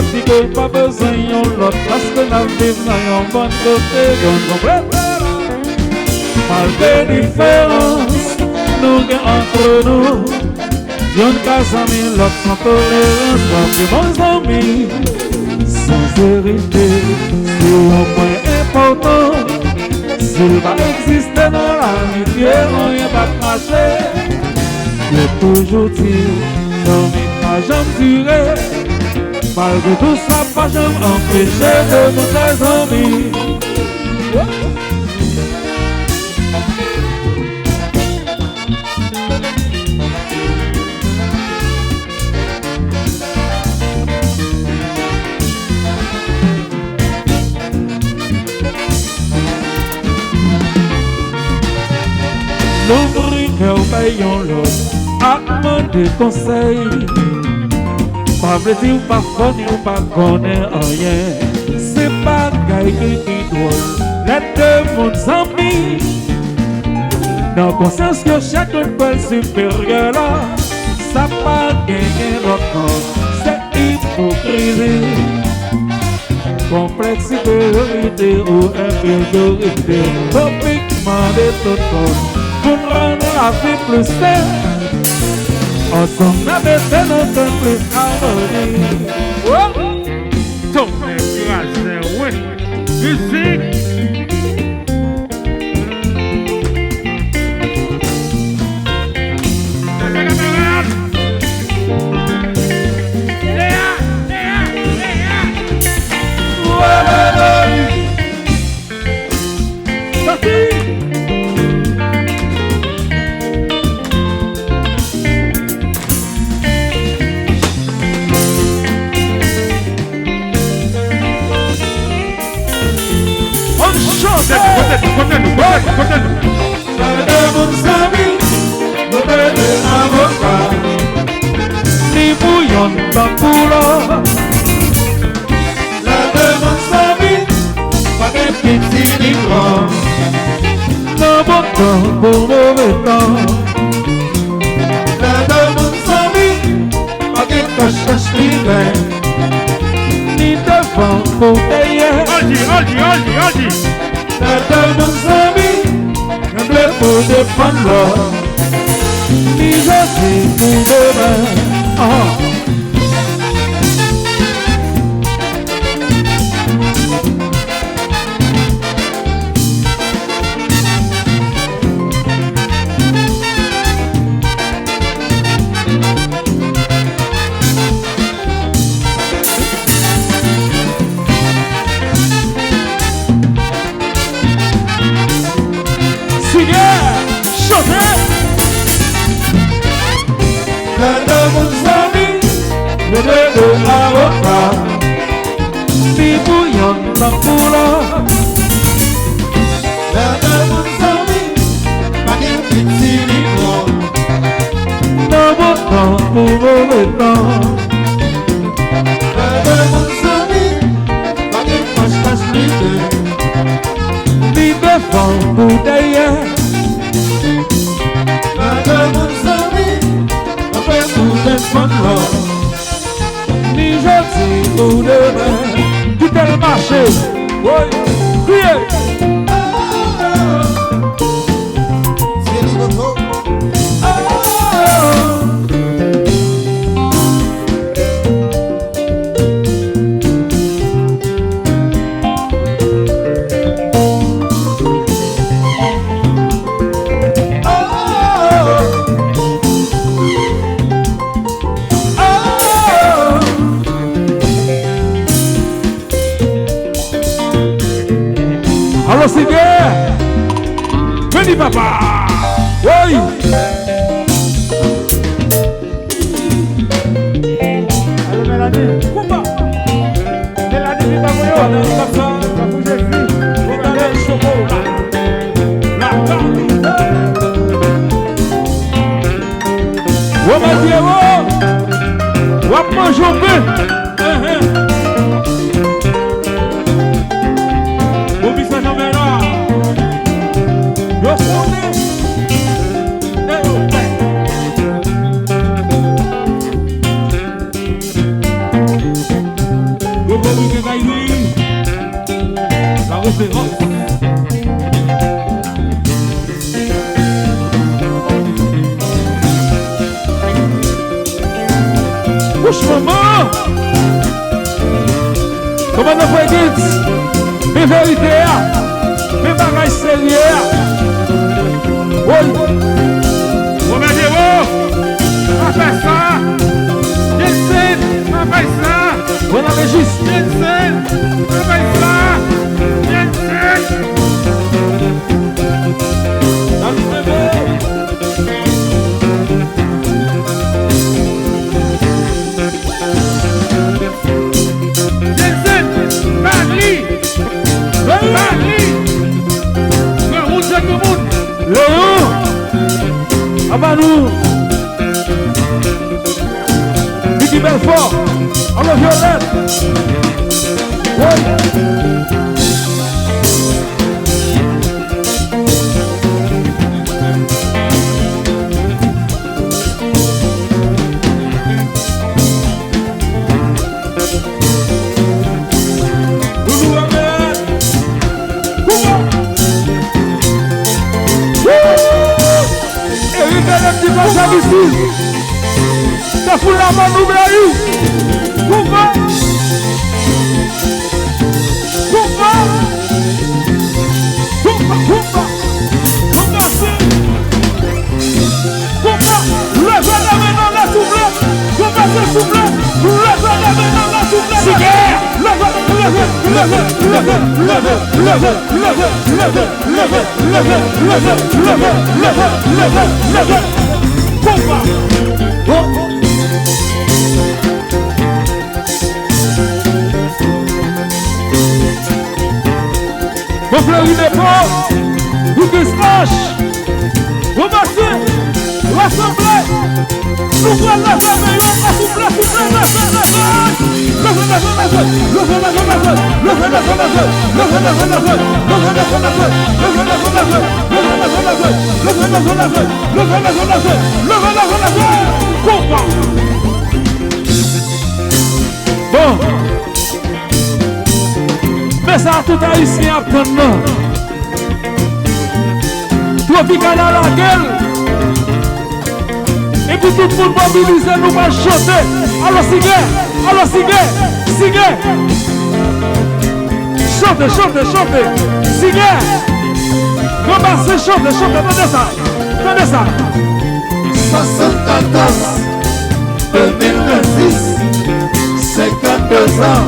petit que pas besoin yon l'autre parce que nous vivons dans un bon côté. Malgré différence, nous gagnons entre nous. Yon cas amis, l'autre sans tolérance, parce que bons amis, sincérité, c'est un point important. S'il va exister dans l'amitié, rien va cracher. Je toujours dire, l'ami n'a jamais duré. Malgré tout ça, pas jamais empêché de nous être amis. L'ouvrir cœur payons l'autre, à demander conseil. Pas dire pas connu ou pas connaître rien. C'est pas gagne qui drôle, les deux mondes amis. Dans conscience que chacun peut supérieur là, ça pas gagner l'autre, c'est hypocrisie. Complexe supériorité ou infériorité, topiquement de tout monde. Pour rendre la vie plus saine, ensemble avec notre plus harmonie. Oh, ton écrasé, oui. Musique. Ni bouillon d'ampoule. La demande sa vie, pas de petit ni grand. Le bon temps pour mauvais temps. La demande sa vie, pas de cache-cache ni gain. Ni devant pour derrière. Oldi. La demande sa vie, un bleu pour défendre l'or. Ni je sais pour demain. Le de l'avocat, si bouillon d'ampoule. La de mon ami, pas de petit ni grand. De bon temps pour mauvais temps. La de mon ami, pas de cache-cache ni gain. Ni devant pour derrière. La de mon ami, après tout défendre l'or. Ni jeudi ou demain, tout est le marché. Oui, criez. C'est le coco. Alors c'est bien. Venez papa. Oui. Allez Mélanie. Coupa. Mélanie, viens pas moi. Comme ça, ça bouge les filles. Regardez le chocolat. La carte. On va dire, on va manger un peu. monter. Push maman. Comment on peut dire? Mes vérités, mes bagages sérieux. Oui. Ô meu Deus, vai pensar. Jensen, vai pensar. Voilà, Régis. Jensen, vai pensar. Jensen. Allez, bébé. Jensen, Marli. Marli. Que route c'est que route. Léon. Abanou. Vicky Belfort. Alors Violette. Oui. Loulou Ahmed. Comment? Eric a un petit passage ici. T'as foutu la main au Braille. Pourquoi? Pourquoi? Pourquoi? Pourquoi? Pourquoi c'est? Pourquoi? Levez la main dans la soufflette. Pourquoi c'est soufflette? Levez la main dans la soufflette. Levez, levez, levez, levez, levez, levez, levez, levez, levez, levez, levez, levez, levez, levez, levez. Pourquoi? Oh. Vous fleurez les portes, vous dispatchez, vous marchez, rassemblez, nous prenons la femme et on va souffler, souffler, bon. Mais ça tout haïtien apprendre. Tropical à la gueule. Et puis tout le monde mobilisé, nous va chanter. Alors sigue, alors sigue, sigue. Chantez, chantez, chantez. Sigue. Commencez, chantez, chantez. Attendez ça. Attendez ça. 74, 2026, 52 ans.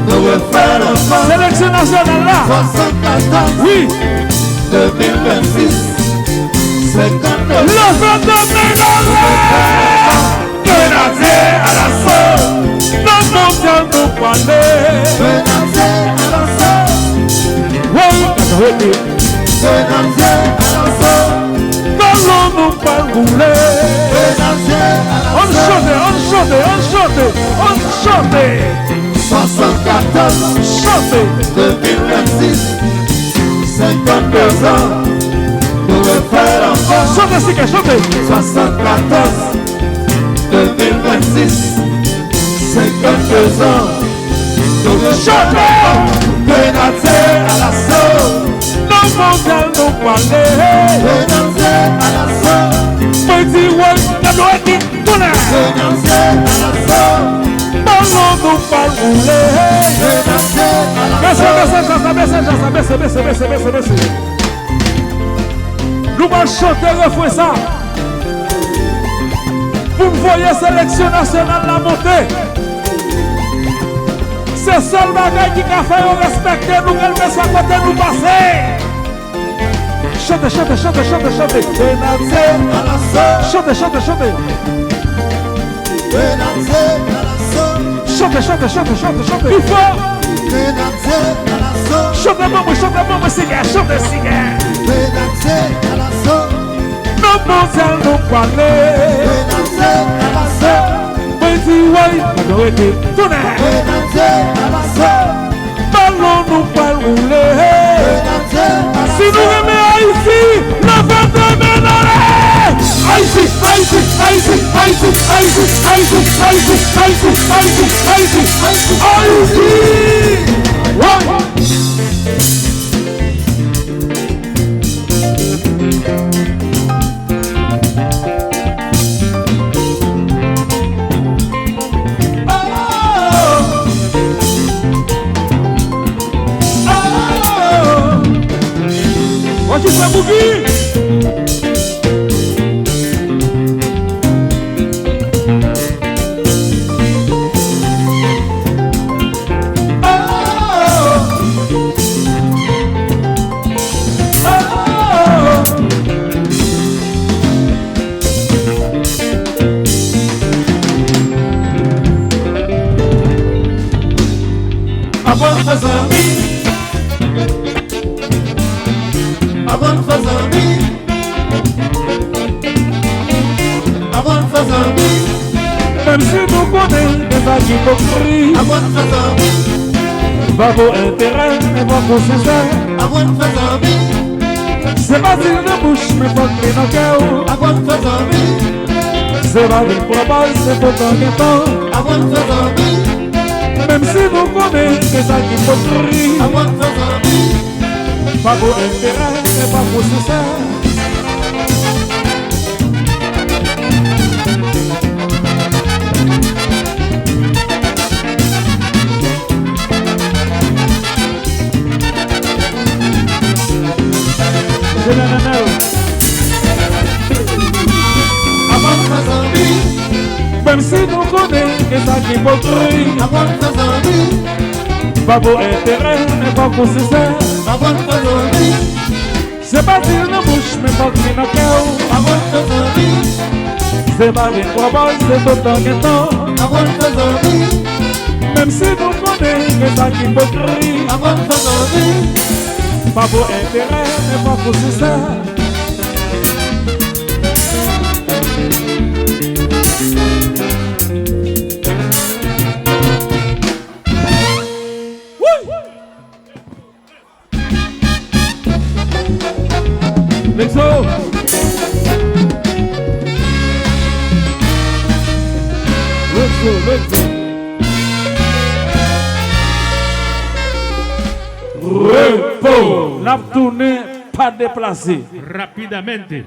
Nous refaire l'enfant. Sélection nationale là. 74, Oui. 2026, 52 ans. Le 22 menacé à l'assaut. Dans mon temps nous parler. Menacé à l'assaut. Oui. Menacé à l'assaut. Dans l'eau nous parle rouler. Menacé à On l'assaut. chante, on chante, on chante, on chante. 74, Chante. 2026, 52 ans. Nous refaire l'enfant. Chante, c'est que chante. 74, 2026, 52 ans. Nous Chantez. menacé à l'assaut. Dans mon temps nous parler. Menacé à l'assaut. Petit ouais, la doit être tourner. Menacé à l'assaut. Dans l'eau nous parle rouler. Menacé à Baissez. Nous allons chanter, refouer ça. Vous me voyez sélection nationale la montée. C'est seul bagage qui a fait respecter nous, qu'elle met sa côté nous passer. Chantez. menacé à l'assaut. Chantez. Menacé à l'assaut. Chantez. Il faut. Menacé à l'assaut. Chantez, maman, cigare. Menacé à l'assaut. Nous allons nous parler. Menacé à l'assaut. Petit ouais, la doit être tourner. Menacé à l'assaut. Ballon nous parle rouler. Menacé à Si nous aimons Haïti, le 22 ménaré. Haïti. Ouais. bonne façon. A bonne façon. A bonne façon. Même si nous connaissons des agicoteries, A bonne façon. pas vos intérêts, mais pas vos sincères. A bonne façon. C'est pas dire de bouche, mais pas que dans le cœur. A bonne façon. C'est pas une propose, c'est pour ton temps. A bonne façon. Même si vous connaissez des agicoteries, A bonne façon. pas vos intérêts, mais pas vos sincères. Même si nous connaissons que ça qui m'autorise, A bonne façon. pas vos intérêts, mais pas vos sincères. A bonne façon. C'est pas dire de bouche, mais pas que dans le cœur. A bonne façon. C'est pas une propose, c'est autant que temps. A bonne façon. Même si nous connaissons que ça qui m'autorise, A bonne façon. pas vos intérêts, mais pas vos sincères. Lexo. Repos. N'a tourné, pas déplacé. Rapidamente.